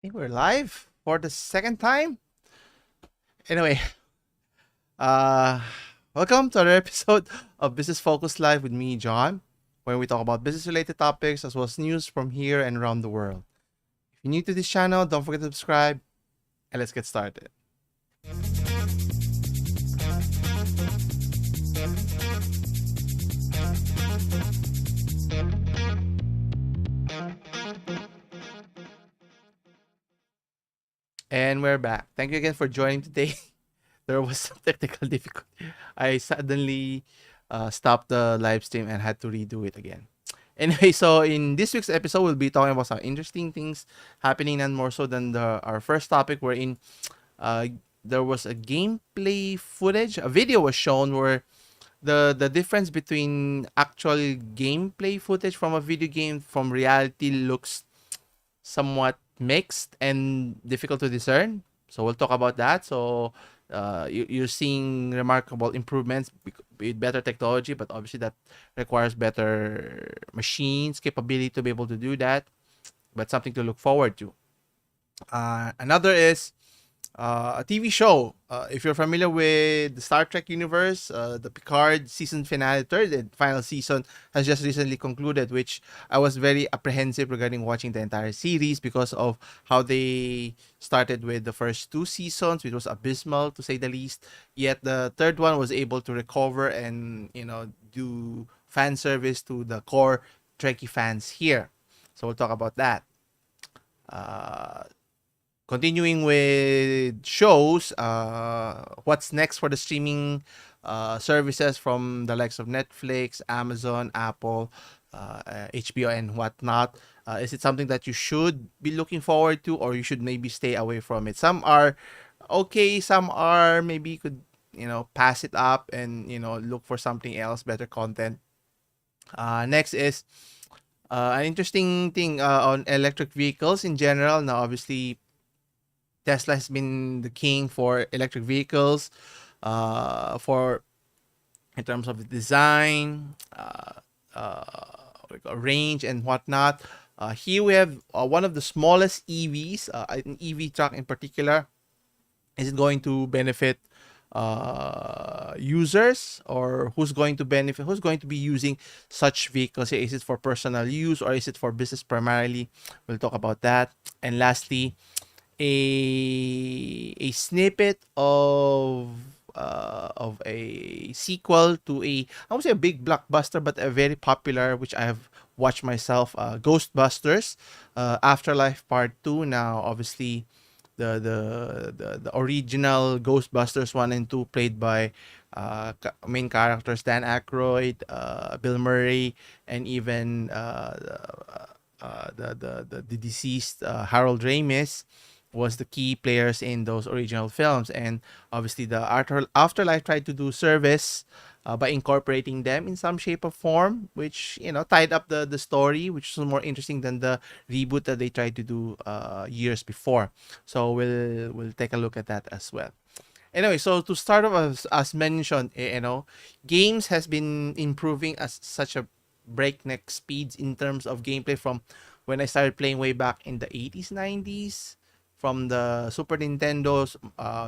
think we're live for the second time. Anyway, uh, welcome to another episode of Business Focus Live with me, John, where we talk about business-related topics as well as news from here and around the world. If you're new to this channel, don't forget to subscribe, and let's get started. And we're back. Thank you again for joining today. There was some technical difficulty. I suddenly stopped the live stream and had to redo it again. Anyway, so in this week's episode, we'll be talking about some interesting things happening, and more so than our first topic, wherein uh, there was a gameplay footage. A video was shown where the difference between actual gameplay footage from a video game from reality looks somewhat mixed and difficult to discern. So we'll talk about that. So you're seeing remarkable improvements with better technology, but obviously that requires better machines capability to be able to do that. But something to look forward to. Another is a TV show. If you're familiar with the Star Trek universe, the Picard season finale, third and final season, has just recently concluded, which I was very apprehensive regarding watching the entire series because of how they started with the first two seasons, which was abysmal to say the least. Yet the third one was able to recover and do fan service to the core Trekkie fans here. So we'll talk about that. Uh, Continuing with shows, what's next for the streaming services from the likes of Netflix, Amazon, Apple, HBO, and whatnot? Is it something that you should be looking forward to, or you should maybe stay away from it? Some are okay, some are maybe you could pass it up and look for something else, better content. Next is an interesting thing on electric vehicles in general. Now, obviously, Tesla has been the king for electric vehicles, for in terms of the design, range, and whatnot. Here we have one of the smallest EVs, an EV truck in particular. Is it going to benefit users, or who's going to benefit? Who's going to be using such vehicles? Is it for personal use or is it for business primarily? We'll talk about that. And lastly, a snippet of a sequel to I won't say a big blockbuster, but a very popular, which I have watched myself, Ghostbusters, Afterlife Part 2. Now, obviously, the original Ghostbusters 1 and 2 played by main characters Dan Aykroyd, Bill Murray, and even the deceased Harold Ramis was the key players in those original films. And obviously the Afterlife tried to do service by incorporating them in some shape or form, which tied up the story, which was more interesting than the reboot that they tried to do years before. So we'll take a look at that as well. Anyway, so to start off, as mentioned, games has been improving at such a breakneck speeds in terms of gameplay from when I started playing way back in the 80s, 90s, from the Super Nintendo's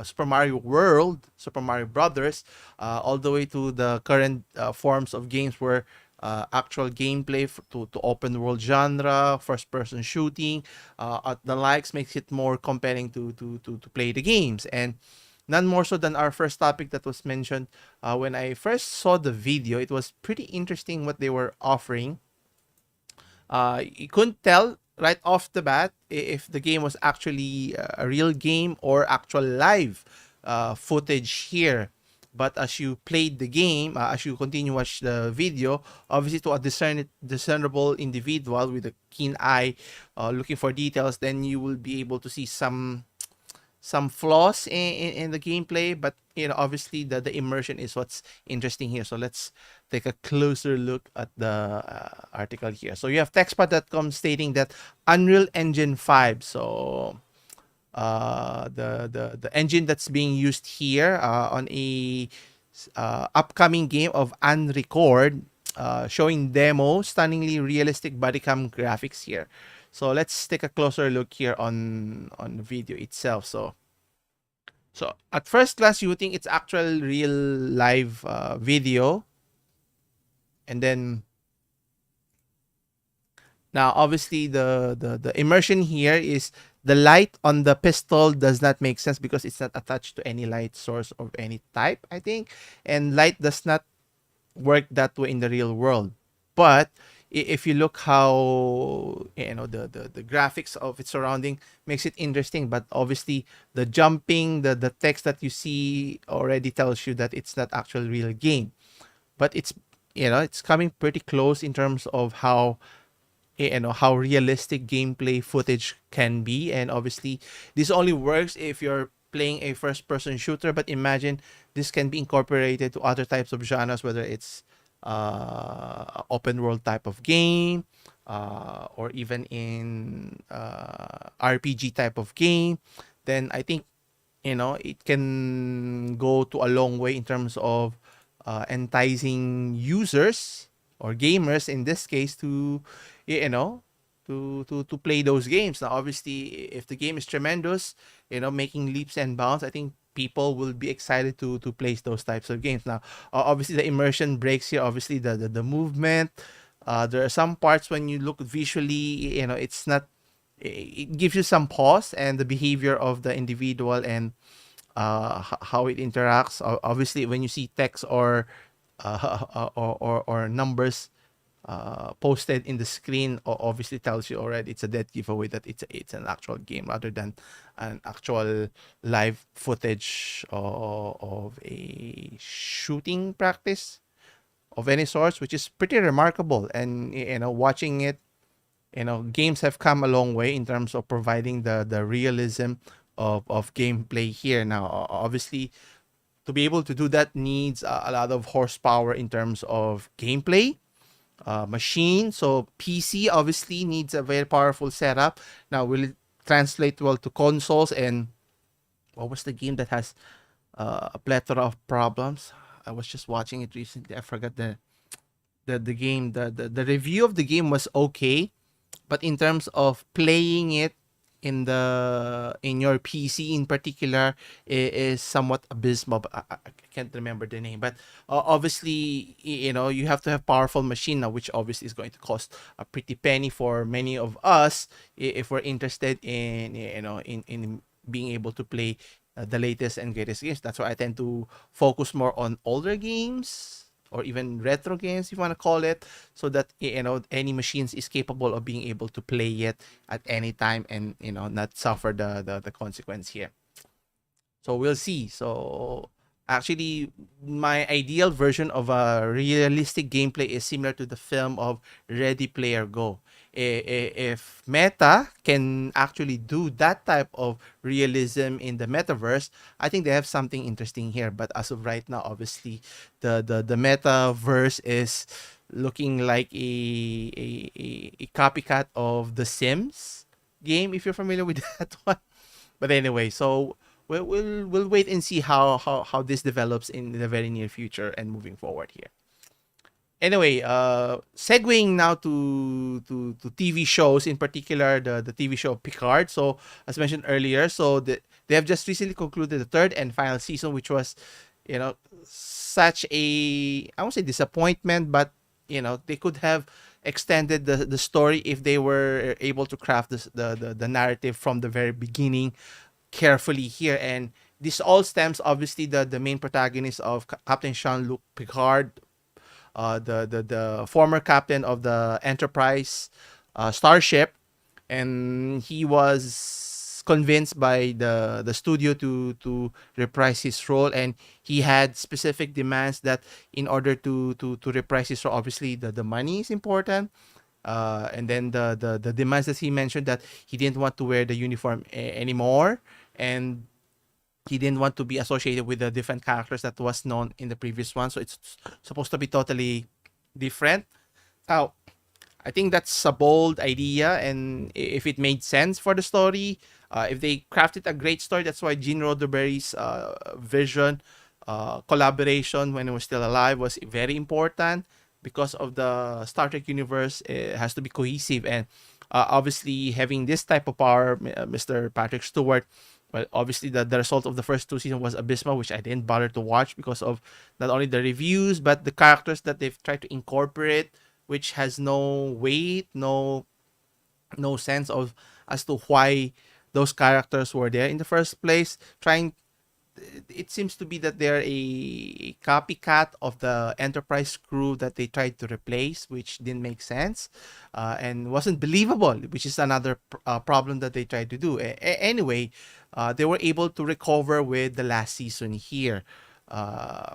Super Mario World, Super Mario Brothers, all the way to the current forms of games where actual gameplay to open world genre, first person shooting, the likes makes it more compelling to play the games. And none more so than our first topic that was mentioned. When I first saw the video, it was pretty interesting what they were offering. You couldn't tell right off the bat if the game was actually a real game or actual live footage here. But as you played the game, as you continue watch the video, obviously to a discernible individual with a keen eye, looking for details, then you will be able to see some flaws in the gameplay, but obviously the immersion is what's interesting here. So let's take a closer look at the article here. So you have textpad.com stating that Unreal Engine 5, so the engine that's being used here on a upcoming game of Unrecord, showing demo stunningly realistic bodycam graphics here. So let's take a closer look here on the video itself. So at first glance, you would think it's actual real live video, and then now obviously the immersion here is the light on the pistol does not make sense because it's not attached to any light source of any type, I think, and light does not work that way in the real world. But if you look how the graphics of its surrounding makes it interesting, but obviously the jumping, the text that you see already tells you that it's not actual real game. But it's coming pretty close in terms of how realistic gameplay footage can be. And obviously this only works if you're playing a first person shooter, but imagine this can be incorporated to other types of genres, whether it's open world type of game, or even in RPG type of game. Then I think it can go to a long way in terms of enticing users or gamers in this case to you know to play those games. Now obviously if the game is tremendous, making leaps and bounds, I think people will be excited to play those types of games. Now obviously the immersion breaks here, obviously the movement. There are some parts when you look visually, it's not, it gives you some pause, and the behavior of the individual and how it interacts. Obviously when you see text or or numbers posted in the screen, obviously tells you already it's a dead giveaway that it's an actual game rather than an actual live footage of a shooting practice of any sort, which is pretty remarkable. And watching it, games have come a long way in terms of providing the realism of gameplay here. Now obviously to be able to do that needs a lot of horsepower in terms of gameplay machine. So PC obviously needs a very powerful setup. Now will it translate well to consoles? And what was the game that has a plethora of problems? I was just watching it recently. I forgot the game. The review of the game was okay, but in terms of playing it in your PC in particular, is somewhat abysmal. But I can't remember the name. But obviously, you have to have powerful machine now, which obviously is going to cost a pretty penny for many of us if we're interested in in being able to play the latest and greatest games. That's why I tend to focus more on older games or even retro games, if you want to call it, so that any machines is capable of being able to play it at any time and not suffer the consequence here. So we'll see. So actually, my ideal version of a realistic gameplay is similar to the film of Ready Player Go. If Meta can actually do that type of realism in the metaverse, I think they have something interesting here. But as of right now, obviously, the metaverse is looking like a copycat of the Sims game, if you're familiar with that one. But anyway, so we'll wait and see how this develops in the very near future and moving forward here. Anyway, segueing now to TV shows, in particular the TV show Picard. So as mentioned earlier, they have just recently concluded the third and final season, which was such a, I won't say disappointment, but they could have extended the story if they were able to craft the narrative from the very beginning carefully here. And this all stems obviously the main protagonist of Captain Jean-Luc Picard, the former captain of the Enterprise starship, and he was convinced by the studio to reprise his role. And he had specific demands that in order to reprise his role, obviously the money is important. And then the demands that he mentioned, that he didn't want to wear the uniform anymore, and he didn't want to be associated with the different characters that was known in the previous one. So it's supposed to be totally different. Now, I think that's a bold idea, and if it made sense for the story, if they crafted a great story, that's why Gene Roddenberry's vision, collaboration when he was still alive was very important, because of the Star Trek universe. It has to be cohesive, and Obviously, having this type of power, Mr. Patrick Stewart. Well, obviously, the result of the first two seasons was abysmal, which I didn't bother to watch because of not only the reviews but the characters that they've tried to incorporate, which has no weight, no sense of as to why those characters were there in the first place. Trying It seems to be that they're a copycat of the Enterprise crew that they tried to replace, which didn't make sense and wasn't believable, which is another problem that they tried to do. Anyway, they were able to recover with the last season here. Uh,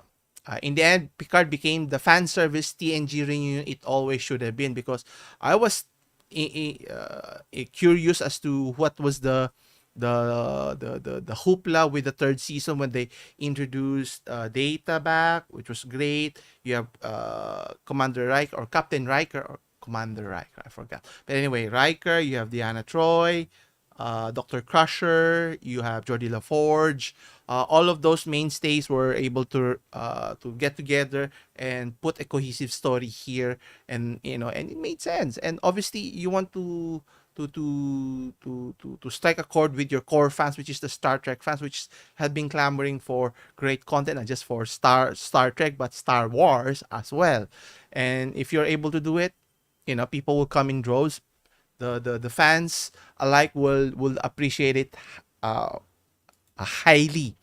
in the end, Picard became the fan service TNG reunion it always should have been, because I was curious as to what was the hoopla with the third season when they introduced Data back, which was great. You have Commander Riker or Captain Riker or Commander Riker, I forgot. But anyway, Riker. You have Deanna Troy, Dr. Crusher. You have Geordie LaForge. All of those mainstays were able to get together and put a cohesive story here, and and it made sense. And obviously, you want to strike a chord with your core fans, which is the Star Trek fans, which have been clamoring for great content, not just for Star Trek, but Star Wars as well. And if you're able to do it, people will come in droves. The fans alike will appreciate it uh, highly.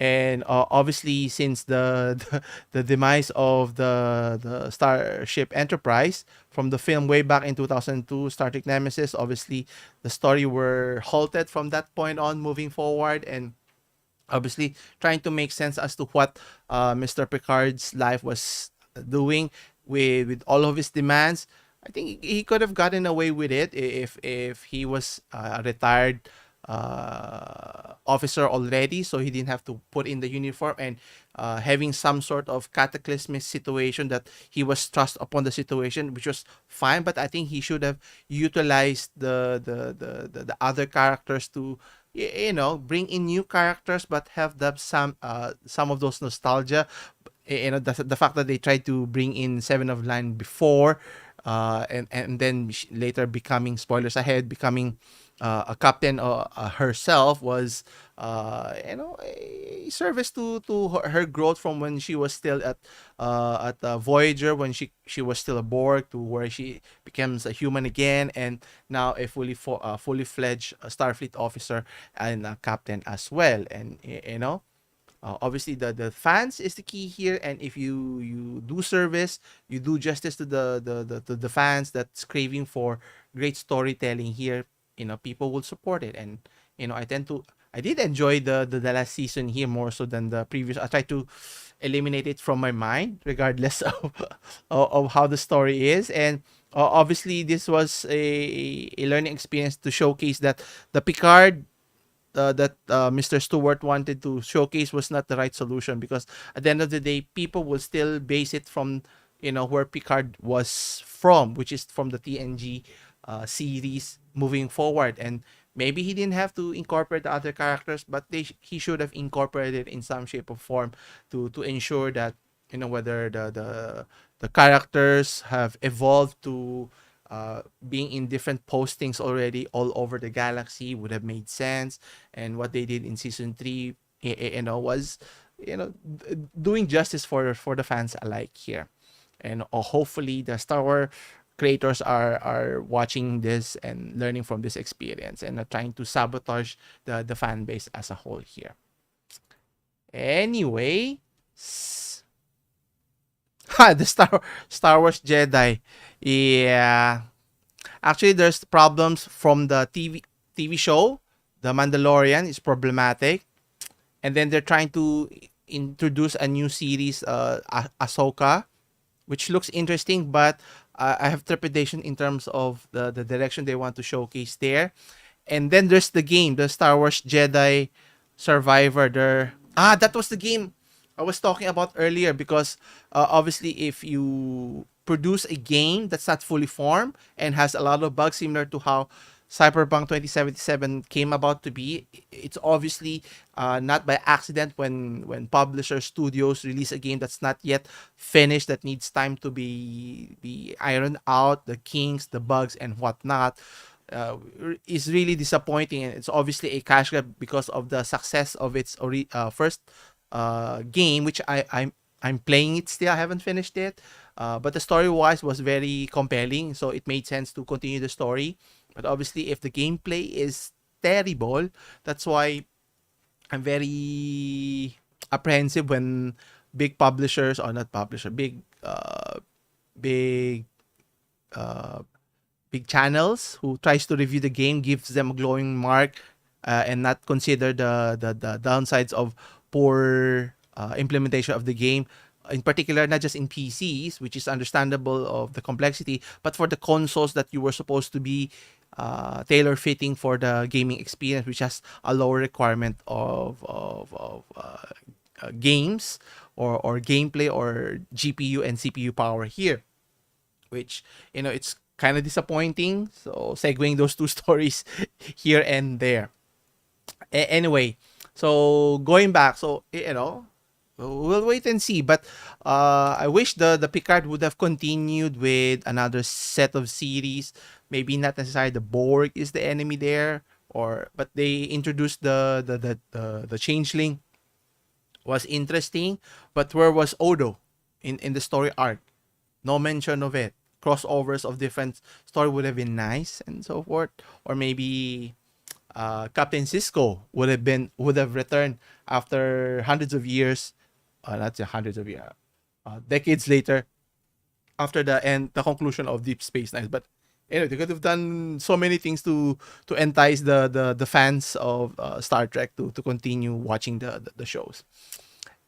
And obviously, since the demise of the Starship Enterprise from the film way back in 2002, Star Trek Nemesis, obviously the story were halted from that point on moving forward, and obviously trying to make sense as to what Mr. Picard's life was doing with all of his demands. I think he could have gotten away with it if he was a retired officer already, so he didn't have to put in the uniform, and having some sort of cataclysmic situation that he was thrust upon the situation, which was fine. But I think he should have utilized the other characters to bring in new characters, but have some of those nostalgia. The fact that they tried to bring in Seven of Nine before, and then later becoming, spoilers ahead, becoming a captain herself, was a service to her growth from when she was still at Voyager, when she was still a Borg, to where she becomes a human again, and now a fully fledged Starfleet officer and a captain as well. And obviously the fans is the key here, and if you do service, you do justice to the fans that's craving for great storytelling here, people will support it. And I did enjoy the last season here more so than the previous. I tried to eliminate it from my mind regardless of how the story is. And obviously this was a learning experience to showcase that the Picard that Mr. Stewart wanted to showcase was not the right solution, because at the end of the day, people will still base it from where Picard was from, which is from the TNG series moving forward. And maybe he didn't have to incorporate the other characters, but he should have incorporated it in some shape or form to ensure that whether the characters have evolved to being in different postings already all over the galaxy would have made sense. And what they did in season 3 was doing justice for the fans alike here. And hopefully the Star Wars creators are watching this and learning from this experience, and not trying to sabotage the fan base as a whole here. Anyway, the Star Wars Jedi. Yeah. Actually, there's problems from the TV show. The Mandalorian is problematic, and then they're trying to introduce a new series, Ahsoka, which looks interesting, but I have trepidation in terms of the direction they want to showcase there. And then there's the game, the Star Wars Jedi Survivor. That was the game I was talking about earlier, because obviously if you produce a game that's not fully formed and has a lot of bugs, similar to how Cyberpunk 2077 came about to be. It's obviously not by accident when publisher studios release a game that's not yet finished, that needs time to be ironed out, the kinks, the bugs, and whatnot. Is really disappointing, and it's obviously a cash grab because of the success of its first game, which I'm playing it still. I haven't finished it, but the story wise was very compelling, so it made sense to continue the story. But obviously, if the gameplay is terrible, that's why I'm very apprehensive when big publishers, or not publisher, big uh, big channels who tries to review the game gives them a glowing mark, and not consider the downsides of poor implementation of the game, in particular not just in PCs, which is understandable of the complexity, but for the consoles that you were supposed to be tailor fitting for the gaming experience, which has a lower requirement of games, or gameplay, or GPU and CPU power here, which it's kind of disappointing. So segueing those two stories here and there. Anyway, so going back, so we'll wait and see. But I wish the Picard would have continued with another set of series. Maybe not necessarily the Borg is the enemy there, but they introduced the changeling, was interesting. But where was Odo in the story arc? No mention of it. Crossovers of different story would have been nice, and so forth. Or maybe Captain Cisco would have returned after hundreds of years, not hundreds of years, decades later, after the conclusion of Deep Space Nine. But they could have done so many things to entice the fans of Star Trek to continue watching the shows.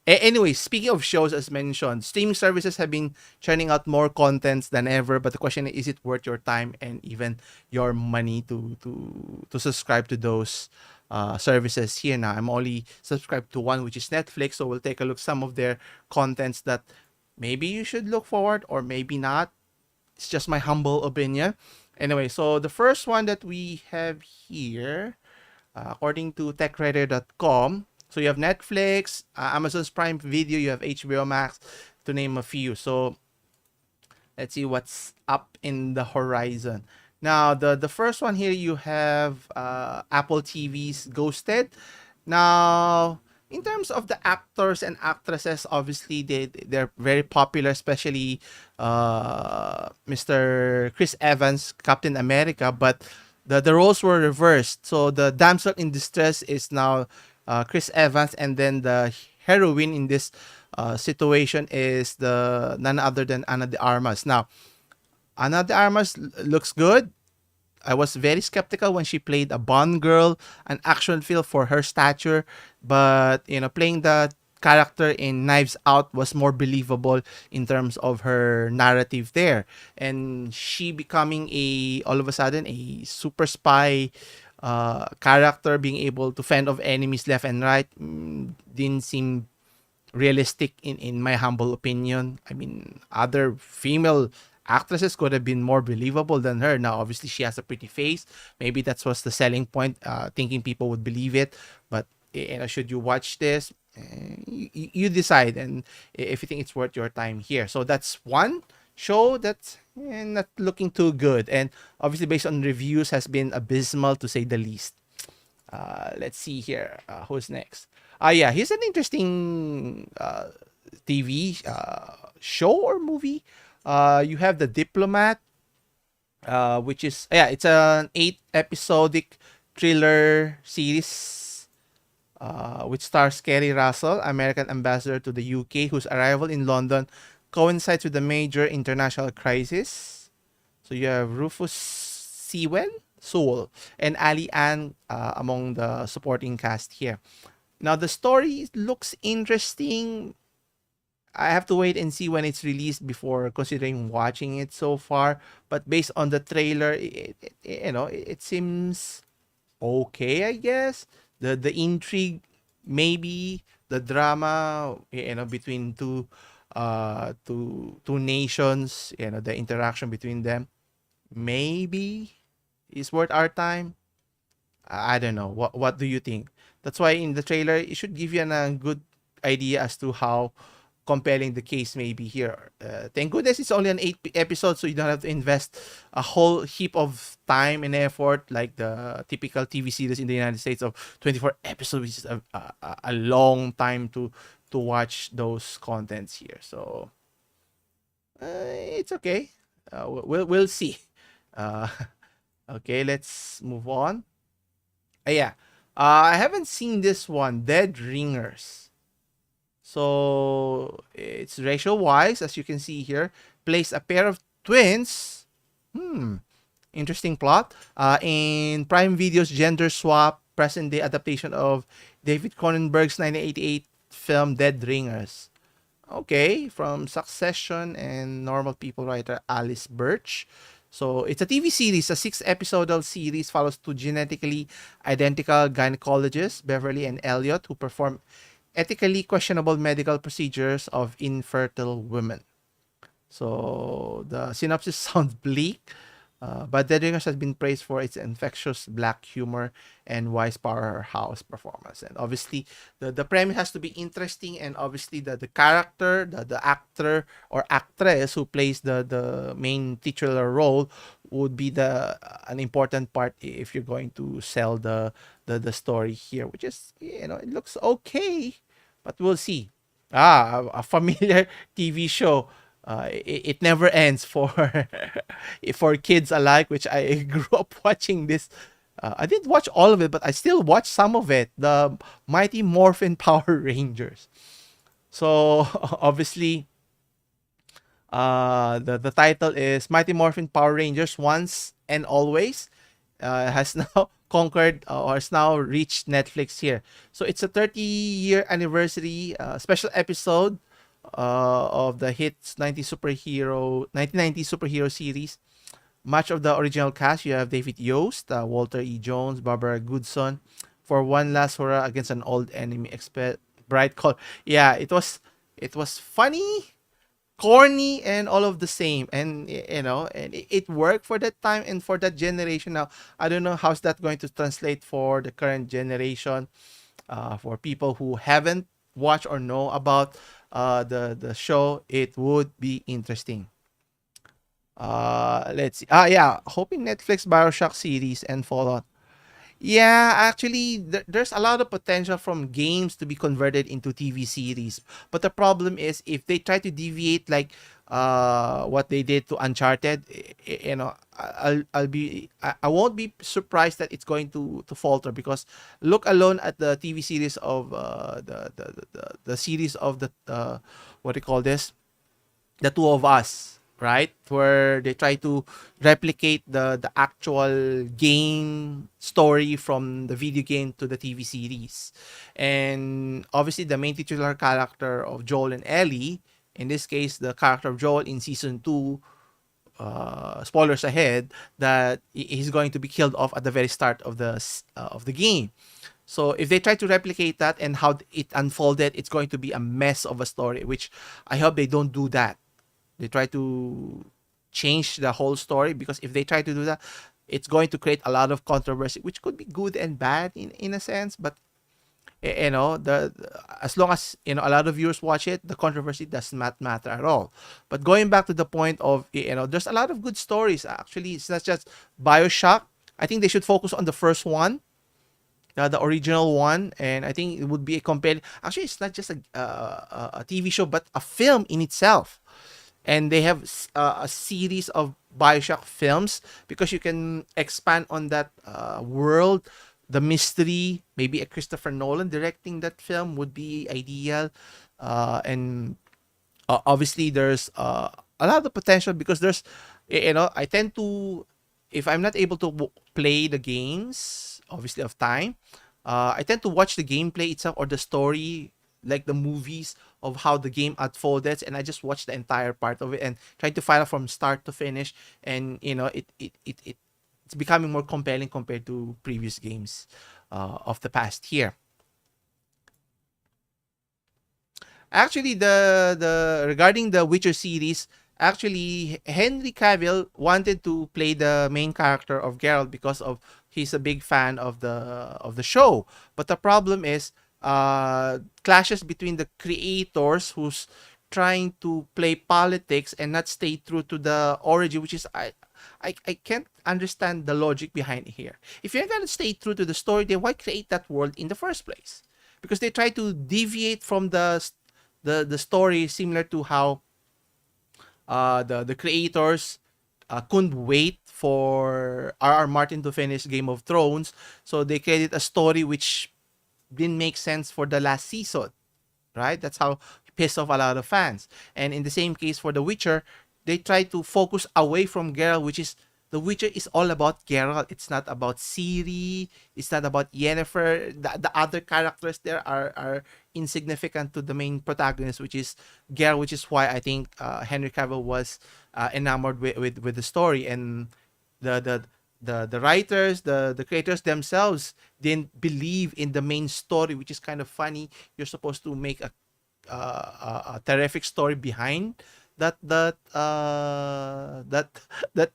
Anyway, speaking of shows, as mentioned, streaming services have been churning out more contents than ever. But the question is it worth your time and even your money to subscribe to those services? Here now, I'm only subscribed to one, which is Netflix. So we'll take a look some of their contents that maybe you should look forward, or maybe not. It's just my humble opinion. Anyway, so the first one that we have here, according to techradar.com. So you have Netflix, Amazon's Prime Video, you have HBO Max, to name a few. So let's see what's up in the horizon. Now, the first one here, you have Apple TV's Ghosted. Now, in terms of the actors and actresses, obviously they're very popular, especially Mr. Chris Evans, Captain America. But the roles were reversed. So the damsel in distress is now Chris Evans, and then the heroine in this situation is the none other than Ana de Armas. Now, Ana de Armas looks good. I was very skeptical when she played a Bond girl, an action film for her stature, but playing the character in Knives Out was more believable in terms of her narrative there, and she becoming all of a sudden a super spy character, being able to fend off enemies left and right, didn't seem realistic in my humble opinion. I mean, other female actresses could have been more believable than her. Now, obviously, she has a pretty face. Maybe that's what's the selling point, thinking people would believe it. But should you watch this? You decide, and if you think it's worth your time here. So that's one show that's not looking too good, and obviously based on reviews has been abysmal to say the least. Let's see here. Who's next? Yeah, here's an interesting TV show or movie. You have The Diplomat, which is it's an 8 episodic thriller series, which stars Kerry Russell, American ambassador to the UK, whose arrival in London coincides with a major international crisis. So you have Rufus Sewell, and Ali Ann among the supporting cast here. Now, the story looks interesting. I have to wait and see when it's released before considering watching it so far. But based on the trailer, it seems okay, I guess. The intrigue, maybe the drama, between two nations, the interaction between them, maybe is worth our time. I don't know. What do you think? That's why in the trailer it should give you a good idea as to how compelling the case may be here. Thank goodness it's only an episode, so you don't have to invest a whole heap of time and effort like the typical TV series in the United States of 24 episodes, which is a long time to watch those contents here. So it's okay. We'll see. Uh, okay, let's move on. Yeah. I haven't seen this one, Dead Ringers. So it's racial wise, as you can see here, plays a pair of twins. Hmm, interesting plot. In Prime Video's gender swap present day adaptation of David Cronenberg's 1988 film Dead Ringers. Okay, from Succession and Normal People writer Alice Birch. So it's a TV series, a 6 episodal series follows two genetically identical gynecologists, Beverly and Elliot, who perform ethically questionable medical procedures of infertile women. So the synopsis sounds bleak, but Dead Ringers has been praised for its infectious black humor and wise powerhouse performance. And obviously, the premise has to be interesting, and obviously the character, the actor or actress who plays the main titular role would be the an important part if you're going to sell the story here, which is, it looks okay, but we'll see. A familiar TV show. It never ends for for kids alike, which I grew up watching this. I didn't watch all of it, but I still watched some of it. The Mighty Morphin Power Rangers. So obviously, the title is Mighty Morphin Power Rangers Once and Always. Has now conquered or has now reached Netflix here. So it's a 30-year anniversary special episode of the hits 1990 superhero series. Much of the original cast, you have David Yost, Walter E. Jones, Barbara Goodson, for one last hurrah against an old enemy. Expect bright color. Yeah, it was funny, corny, and all of the same, and and it worked for that time and for that generation. Now I don't know how's that going to translate for the current generation, for people who haven't watched or know about the show. It would be interesting. Let's see. Yeah, hoping Netflix Bioshock series and Fallout. Yeah, actually, there's a lot of potential from games to be converted into TV series. But the problem is if they try to deviate like what they did to Uncharted, I won't be surprised that it's going to falter, because look alone at the TV series of the series of the what do you call this, the Two of Us, right? Where they try to replicate the actual game story from the video game to the TV series. And obviously the main titular character of Joel and Ellie, in this case the character of Joel in season 2, spoilers ahead, that he's going to be killed off at the very start of the game. So if they try to replicate that and how it unfolded, it's going to be a mess of a story, which I hope they don't do that. They try to change the whole story, because if they try to do that, it's going to create a lot of controversy, which could be good and bad in a sense. But as long as a lot of viewers watch it, the controversy does not matter at all. But going back to the point of, there's a lot of good stories. Actually, it's not just Bioshock. I think they should focus on the first one, the original one, and I think it would be a compelling. Actually, it's not just a TV show, but a film in itself. And they have a series of Bioshock films, because you can expand on that world, the mystery. Maybe a Christopher Nolan directing that film would be ideal. And obviously there's a lot of potential, because there's, I tend to, if I'm not able to play the games, obviously of time, I tend to watch the gameplay itself or the story, like the movies of how the game unfolded, and I just watch the entire part of it and try to follow from start to finish. And it's becoming more compelling compared to previous games of the past year. Actually, the regarding the Witcher series, actually Henry Cavill wanted to play the main character of Geralt because of he's a big fan of the show. But the problem is clashes between the creators who's trying to play politics and not stay true to the origin, which is I can't understand the logic behind it here. If you're gonna stay true to the story, then why create that world in the first place? Because they try to deviate from the story, similar to how the creators couldn't wait for R. R. Martin to finish Game of Thrones, so they created a story which didn't make sense for the last season, right? That's how he pissed off a lot of fans. And in the same case for The Witcher, they try to focus away from Geralt, which is The Witcher is all about Geralt. It's not about Ciri. It's not about Yennefer. The other characters there are insignificant to the main protagonist, which is Geralt, which is why I think Henry Cavill was enamored with the story. And the the the writers, the creators themselves didn't believe in the main story, which is kind of funny. You're supposed to make a terrific story behind that that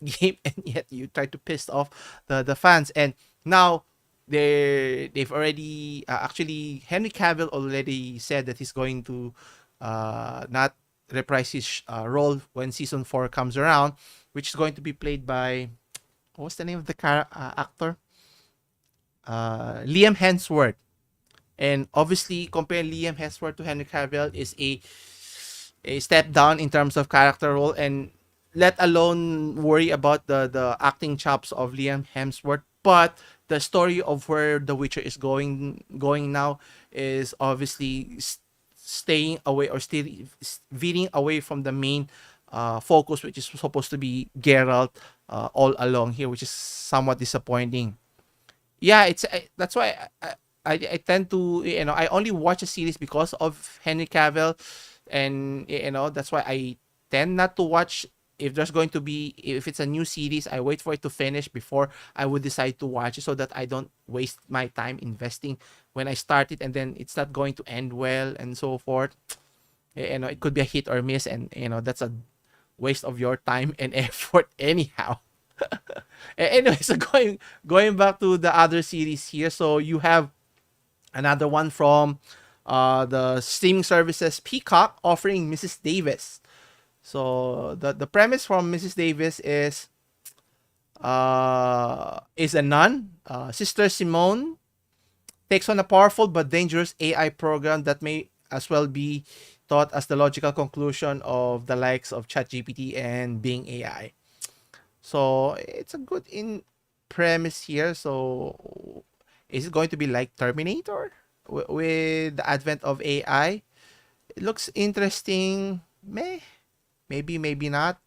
game, and yet you try to piss off the fans. And now they've already actually Henry Cavill already said that he's going to not reprise his role when season 4 comes around, which is going to be played by, what's the name of the actor? Liam Hemsworth. And obviously, compare Liam Hemsworth to Henry Cavill is a step down in terms of character role, and let alone worry about the acting chops of Liam Hemsworth. But the story of where The Witcher is going now is obviously staying away or still veering away from the main focus, which is supposed to be Geralt all along here, which is somewhat disappointing. Yeah, it's that's why I tend to, I only watch a series because of Henry Cavill, and that's why I tend not to watch. If there's going to be, if it's a new series, I wait for it to finish before I would decide to watch it, so that I don't waste my time investing when I start it and then it's not going to end well and so forth. It could be a hit or miss, and that's a waste of your time and effort anyhow. Anyway, so going back to the other series here, so you have another one from the streaming services Peacock, offering Mrs. Davis. So the premise from Mrs. Davis is a nun, Sister Simone, takes on a powerful but dangerous AI program that may as well be thought as the logical conclusion of the likes of ChatGPT and Bing AI. So it's a good in premise here. So is it going to be like Terminator with the advent of AI? It looks interesting. Maybe, maybe not.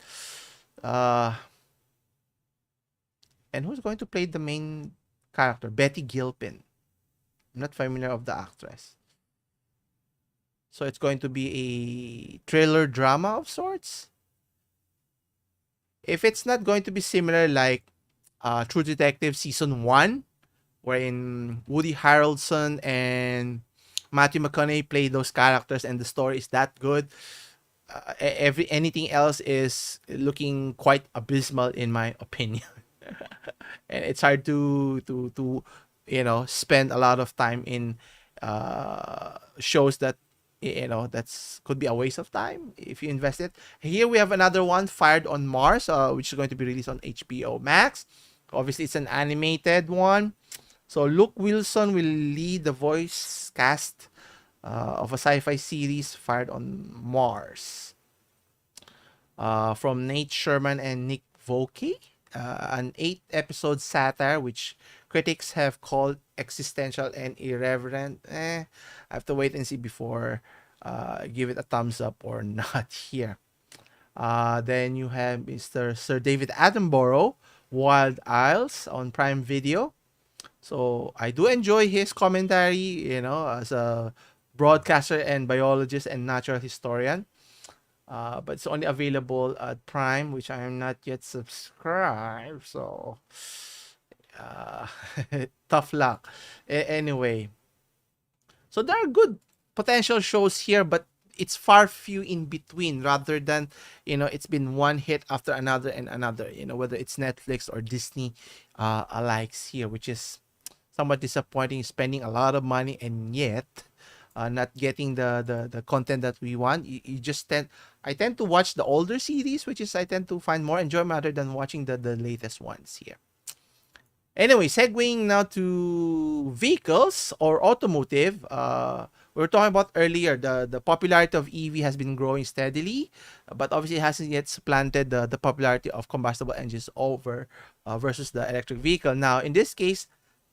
Uh, and who's going to play the main character? Betty Gilpin. I'm not familiar of the actress. So it's going to be a thriller drama of sorts. If it's not going to be similar like True Detective season 1, wherein Woody Harrelson and Matthew McConaughey play those characters and the story is that good, anything else is looking quite abysmal in my opinion. And it's hard to spend a lot of time in shows that that's could be a waste of time if you invest it. Here we have another one, Fired on Mars, which is going to be released on HBO Max. Obviously it's an animated one, so Luke Wilson will lead the voice cast of a sci-fi series, Fired on Mars, from Nate Sherman and Nick Volke. An 8-episode satire which critics have called existential and irreverent. I have to wait and see before give it a thumbs up or not here. Then you have Mr. Sir David Attenborough, Wild Isles on Prime Video. So I do enjoy his commentary, as a broadcaster and biologist and natural historian. But it's only available at Prime, which I am not yet subscribed. So, uh, tough luck. Anyway, so there are good potential shows here, but it's far few in between, rather than, it's been one hit after another and another, whether it's Netflix or Disney alikes here, which is somewhat disappointing, spending a lot of money and yet not getting the content that we want. You just I tend to watch the older series, which is I tend to find more enjoyment rather than watching the latest ones here. Anyway, segueing now to vehicles or automotive. We were talking about earlier, the popularity of EV has been growing steadily, but obviously it hasn't yet supplanted the popularity of combustible engines over versus the electric vehicle. Now, in this case,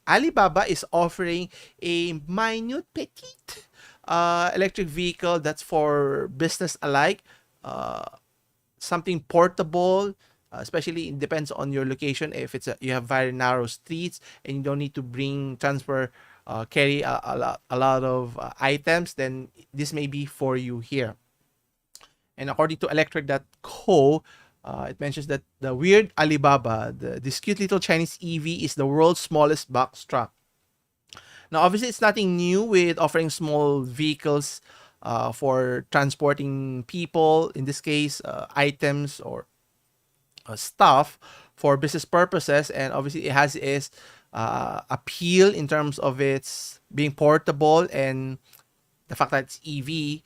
Alibaba is offering a minute petite electric vehicle that's for business alike. Uh, Something portable, especially it depends on your location. If you have very narrow streets and you don't need to carry a lot of items, then this may be for you here. And according to electric.co, it mentions that the weird Alibaba, this cute little Chinese EV, is the world's smallest box truck. Now, obviously, it's nothing new with offering small vehicles for transporting people, in this case, items or stuff for business purposes. And obviously, it has its appeal in terms of its being portable, and the fact that it's EV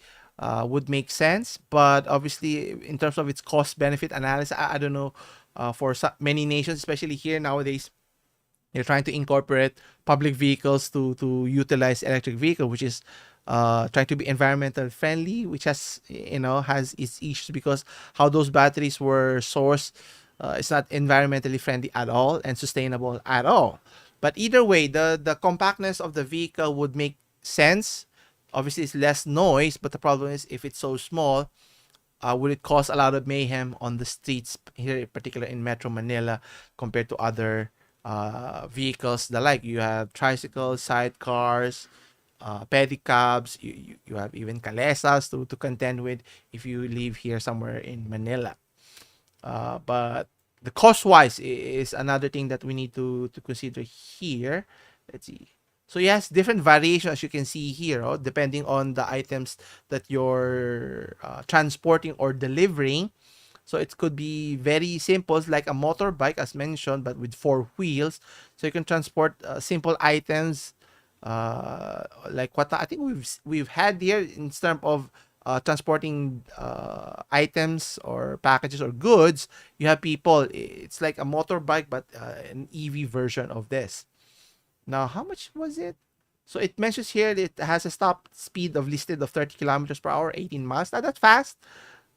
would make sense. But obviously, in terms of its cost benefit analysis, I don't know. For many nations, especially here nowadays, they're trying to incorporate public vehicles to utilize electric vehicle, which is trying to be environmental friendly, which has its issues because how those batteries were sourced, it's not environmentally friendly at all and sustainable at all. But either way, the compactness of the vehicle would make sense. Obviously, it's less noise, but the problem is if it's so small, would it cause a lot of mayhem on the streets here, in particular in Metro Manila, compared to other vehicles? The like you have tricycles, sidecars, pedicabs. You have even calesas to contend with if you live here somewhere in Manila. But the cost wise is another thing that we need to consider here. Let's see. So yes, different variations you can see here, depending on the items that you're transporting or delivering. So it could be very simple, like a motorbike, as mentioned, but with four wheels. So you can transport simple items, like what I think we've had here in terms of transporting items or packages or goods. You have people. It's like a motorbike, but an EV version of this. Now, how much was it? So it mentions here that it has a stop speed of listed of 30 kilometers per hour, 18 miles. Now, that's fast,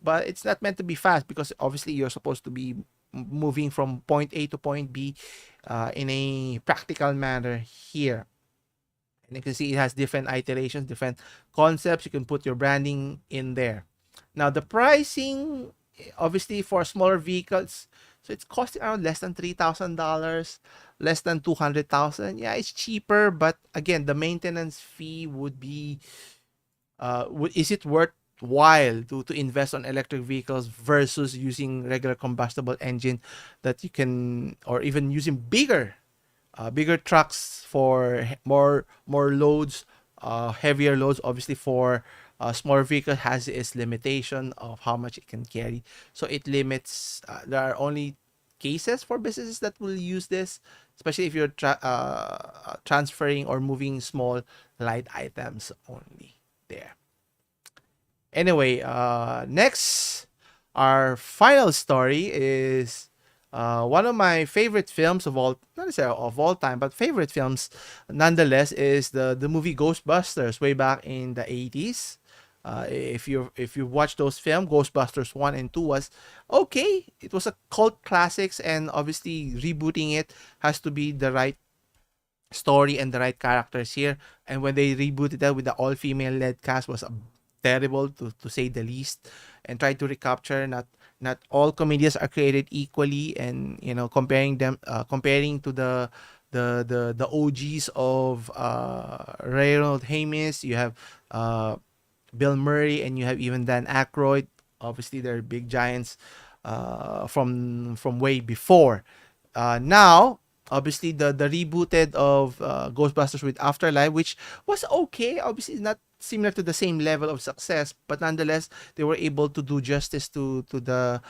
but it's not meant to be fast because obviously you're supposed to be moving from point A to point B in a practical manner here. And you can see it has different iterations, different concepts. You can put your branding in there. Now, the pricing, obviously, for smaller vehicles, so it's costing around less than $3,000, less than 200,000. Yeah, it's cheaper, but again, the maintenance fee would be, is it worthwhile to invest on electric vehicles versus using regular combustible engine that you can, or even using bigger trucks for more loads, heavier loads. Obviously, for smaller vehicle has its limitation of how much it can carry, so it limits. There are only cases for businesses that will use this, especially if you're transferring or moving small light items only there. Anyway, next, our final story is one of my favorite films of all, not necessarily of all time, but favorite films nonetheless, is the movie Ghostbusters way back in the 80s. If you watch those films, Ghostbusters 1 and 2 was okay. It was a cult classics, and obviously rebooting it has to be the right story and the right characters here. And when they rebooted that with the all-female led cast, was terrible to say the least, and tried to recapture not all comedians are created equally, and comparing to the OGs of Reynold Hamis. You have Bill Murray, and you have even Dan Aykroyd. Obviously, they're big giants from way before. Now, obviously, the rebooted of Ghostbusters with Afterlife, which was okay. Obviously, not similar to the same level of success, but nonetheless, they were able to do justice to the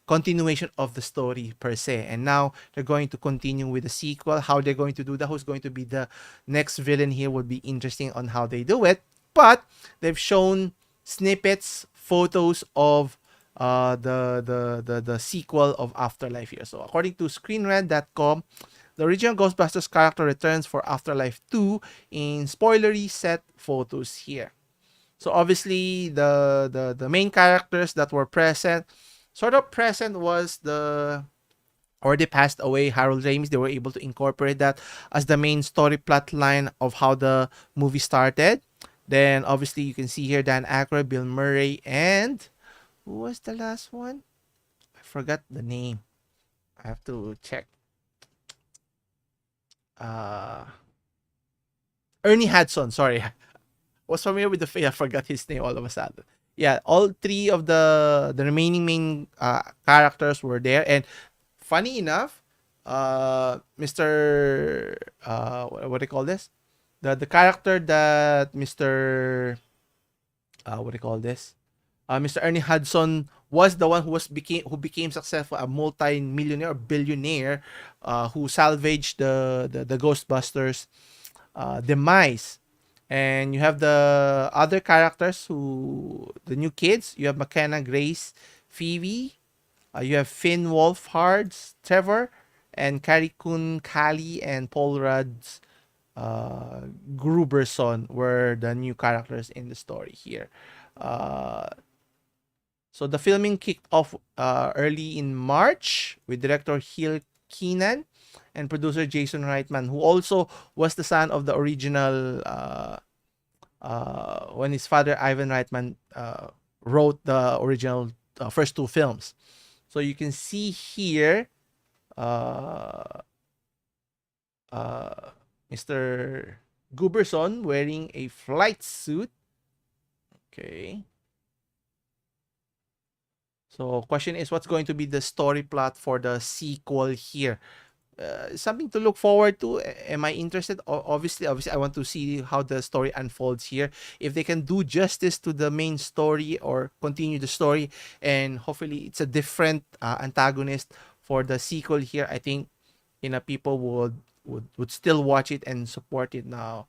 continuation of the story per se. And now they're going to continue with the sequel. How they're going to do that, who's going to be the next villain here, would be interesting on how they do it. But they've shown snippets, photos of the sequel of Afterlife here. So according to screenrant.com, the original Ghostbusters character returns for Afterlife 2 in spoilery set photos here. So obviously the main characters that were present, sort of present, was the already passed away Harold Ramis. They were able to incorporate that as the main story plot line of how the movie started. Then obviously you can see here Dan Aykroyd, Bill Murray, and who was the last one? I forgot the name. I have to check. Uh, Ernie Hudson. Sorry, was familiar with the face. I forgot his name all of a sudden. Yeah, all three of the remaining main characters were there, and funny enough, Mr. What do you call this? The character that Mr. What do you call this? Mr. Ernie Hudson was the one who became successful, a multi-millionaire, billionaire, who salvaged the Ghostbusters demise. And you have the other characters, the new kids. You have McKenna Grace, Phoebe. You have Finn Wolfhard, Trevor, and Carrie Coon Callie and Paul Rudd's Gruberson were the new characters in the story here. So the filming kicked off early in March with director Gil Keenan and producer Jason Reitman, who also was the son of the original when his father Ivan Reitman wrote the original first two films. So you can see here Mr. Guberson wearing a flight suit. Okay. So question is, what's going to be the story plot for the sequel here? Something to look forward to. Am I interested? Obviously, I want to see how the story unfolds here. If they can do justice to the main story or continue the story, and hopefully it's a different antagonist for the sequel here, I think people would still watch it and support it now.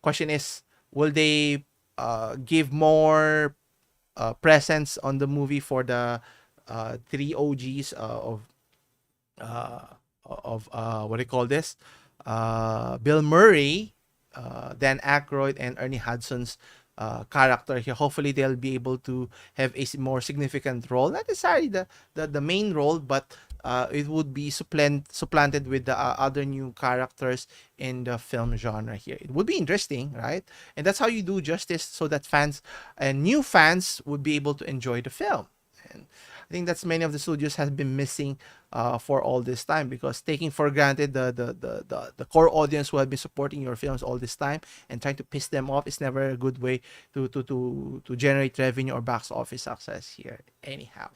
Question is, will they give more presence on the movie for the three OGs what do you call this? Bill Murray, Dan Aykroyd, and Ernie Hudson's character here. Hopefully, they'll be able to have a more significant role. Not necessarily the main role, but it would be supplanted with the other new characters in the film genre here. It would be interesting, right? And that's how you do justice so that fans and new fans would be able to enjoy the film. And I think that's many of the studios have been missing for all this time, because taking for granted the core audience who have been supporting your films all this time and trying to piss them off is never a good way to generate revenue or box office success here. Anyhow.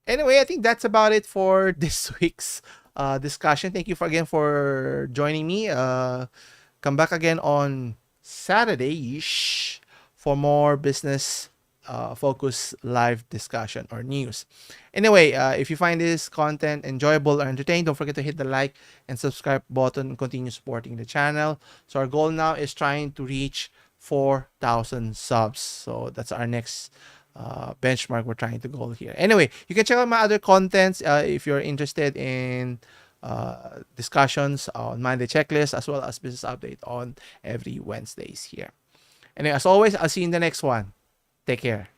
Anyway, I think that's about it for this week's discussion. Thank you again for joining me. Come back again on Saturday-ish for more business focus live discussion or news. Anyway, if you find this content enjoyable or entertaining, don't forget to hit the like and subscribe button and continue supporting the channel. So our goal now is trying to reach 4,000 subs. So that's our next benchmark we're trying to goal here. Anyway, you can check out my other contents if you're interested in discussions on Monday Checklist, as well as business update on every Wednesdays here. Anyway, as always, I'll see you in the next one. Take care.